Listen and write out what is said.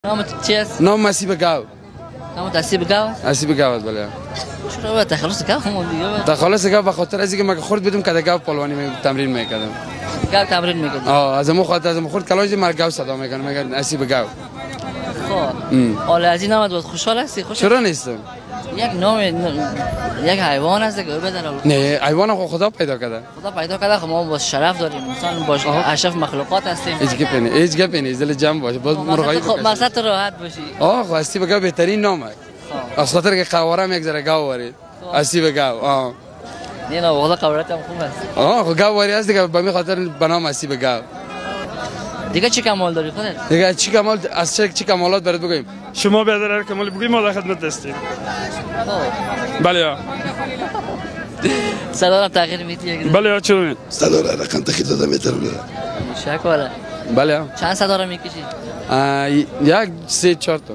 نامت چی است؟ نام مسیب گاو. نامت اسیب گاو؟ اسیب گاو است بله. چرا باید تخلص گاو همون دیگه؟ تخلص گاو به خاطر از اینکه من خورد بدم که گاو پلوانی تمرین میکردم. گاو تمرین میکردم. از امو خورد کلاژ مر گاو صدا میکنم میگن اسیب گاو. خب. حالا از این نامت بود خوشحال هستی؟ چرا نیستم؟ یک نام یک حیوان است که بدن. نه حیوان خدا پیدا کرده. خدا پیدا کرده خب ما با شرف داریم انسان باش اشرف مخلوقات هستیم. هیچ گپی نیست دل جمع باشه باز مرغایی خب مقصد راحت باشی. اسیب گاو بهترین نام است. از خاطر که قوارم یک ذره گاو وارید. اسیب گاو نه والله قورت هم خوب است. گاو واری است دیگه به می خاطر به نام اسیب گاو. دیگه چی کمال داری خودت؟ دیگه چی کمال از چی کمالات برات بگویم؟ شما بیادر هر کمالی بگویم ما در خدمت هستیم. بله صدا را تغییر میدی؟ بله چرا نه؟ صدا را رقم تخیل داده میتونه. شکر. بله چند صدا را میکشی؟ یک 3 4 تا.